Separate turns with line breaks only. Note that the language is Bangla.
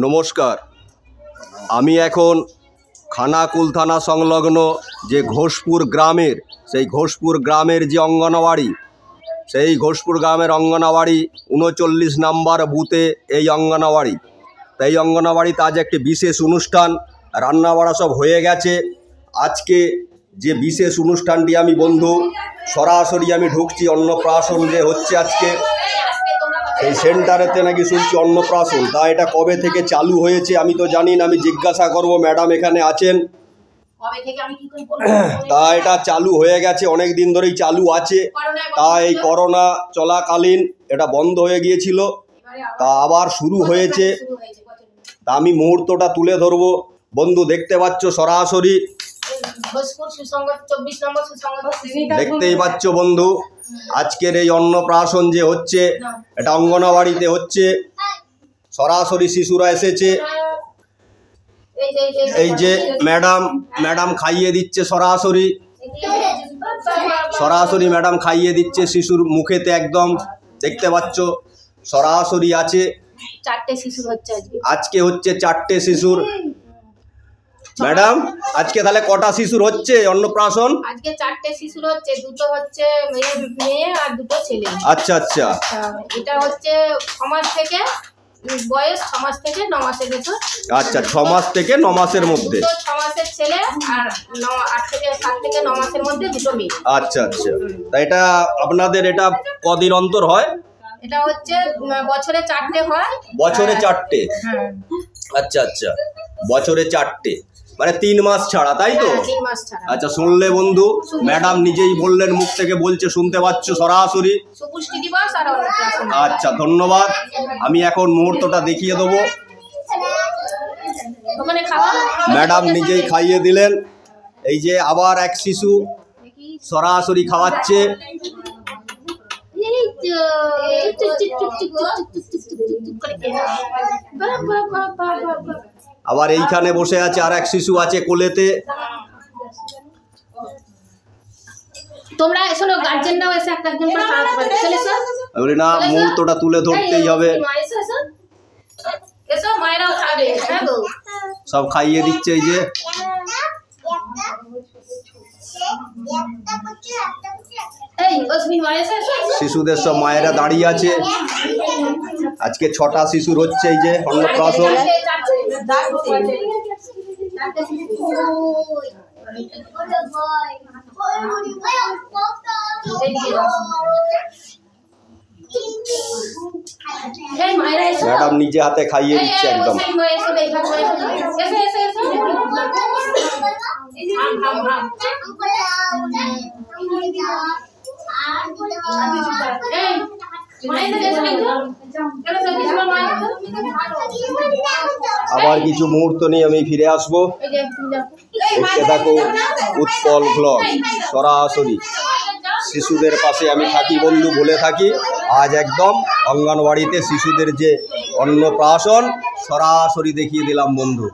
নমস্কার। আমি এখন খানাকুল থানা সংলগ্ন যে ঘোষপুর গ্রামের যে অঙ্গনওয়াড়ি, সেই ঘোষপুর গ্রামের অঙ্গনওয়াড়ি 39 নম্বর বুথে এই অঙ্গনওয়াড়ি। তাই অঙ্গনওয়াড়িতে আজ একটি বিশেষ অনুষ্ঠান, রান্নাবাড়া সব হয়ে গেছে। আজকে যে বিশেষ অনুষ্ঠানটি আমি বন্ধু সরাসরি আমি ঢুকছি, অন্নপ্রাশন যে হচ্ছে আজকে এই সেন্টারেতে নাকি শুনছি অন্নপ্রাশন। তা এটা কবে থেকে চালু হয়েছে আমি তো জানি না, আমি জিজ্ঞাসা করব, ম্যাডাম এখানে আছেন। তা এটা চালু হয়ে গেছে, অনেক দিন ধরেই চালু আছে। তা এই করোনা চলাকালীন এটা বন্ধ হয়ে গিয়েছিল, তা আবার শুরু হয়েছে। তা আমি মুহূর্তটা তুলে ধরবো। বন্ধু দেখতে পাচ্ছ সরাসরি, দেখতেই পাচ্ছ বন্ধু, আজকের এই অন্নপ্রাশন যে হচ্ছে এটা অঙ্গনওয়াড়িতে হচ্ছে। সরাসরি শিশুরা এসেছে, এই যে ম্যাডাম খাইয়ে দিচ্ছে, সরাসরি ম্যাডাম খাইয়ে দিচ্ছে শিশুর মুখেতে, একদম দেখতে পাচ্ছ সরাসরি আছে।
4টে শিশু হচ্ছে
আজকে হচ্ছে 4টে শিশুর। ম্যাডাম আজকে তাহলে কটা শিশুর হচ্ছে অন্নপ্রাশন?
আজকে 4টে শিশুর হচ্ছে, দুটো হচ্ছে মেয়ে আর দুটো ছেলে।
আচ্ছা আচ্ছা,
এটা হচ্ছে 6 মাস থেকে বয়স, 6 মাস থেকে 9 মাসের ভেতর।
আচ্ছা, 6 মাস থেকে 9 মাসের মধ্যে
6 মাসের ছেলে আর 7 থেকে 9 মাসের মধ্যে দুটো মেয়ে।
আচ্ছা আচ্ছা, তা এটা আপনাদের এটা কদিন অন্তর হয়?
এটা হচ্ছে বছরে 4টে হয়।
বছরে 4টে?
হ্যাঁ।
আচ্ছা আচ্ছা, বছরে 4টে মানে 3 মাস ছাড়া, তাই তো?
3 মাস ছাড়া।
আচ্ছা, শুনলে বন্ধু, ম্যাডাম নিজেই বললেন, মুখ থেকে বলছে, শুনতে পাচ্ছ সরাসরি।
সুপুষ্টি দিবস আর অন্নপ্রাশন।
আচ্ছা, ধন্যবাদ। আমি এখন মুহূর্তটা দেখিয়ে দেবো।
ওখানে খাওয়া
ম্যাডাম নিজেই খাইয়ে দিলেন। এই যে আবার এক শিশু সরাসরি খাওয়াচ্ছে। আবার এইখানে বসে আছে আর এক শিশু আছে কোলেতে।
তোমরা এসো, গার্জেনরাও এসে একটা একজন করে খাওয়াতে পারে। চলে এসো।
বলি না, মুহূর্তটা তুলে ধরতেই হবে।
এসো, মায়েরাও খাবে। হ্যাঁ গো,
সব খাইয়ে দিচ্ছে। এই যে শিশুদের সব মায়েরা দাঁড়িয়ে আছে। আজকে 6টা শিশুর হচ্ছে এই যে অন্নপ্রাশন। ম্যাডাম নিজে হাতে খাইয়ে দিচ্ছে একদম। আবার কিছু মুহূর্ত নিয়ে আমি ফিরে আসবো। দেখতে থাকো উৎপল ব্লগ সরাসরি। শিশুদের পাশে আমি থাকি বন্ধু, বলে থাকি। আজ একদম অঙ্গনওয়াড়িতে শিশুদের যে অন্নপ্রাশন সরাসরি দেখিয়ে দিলাম বন্ধু।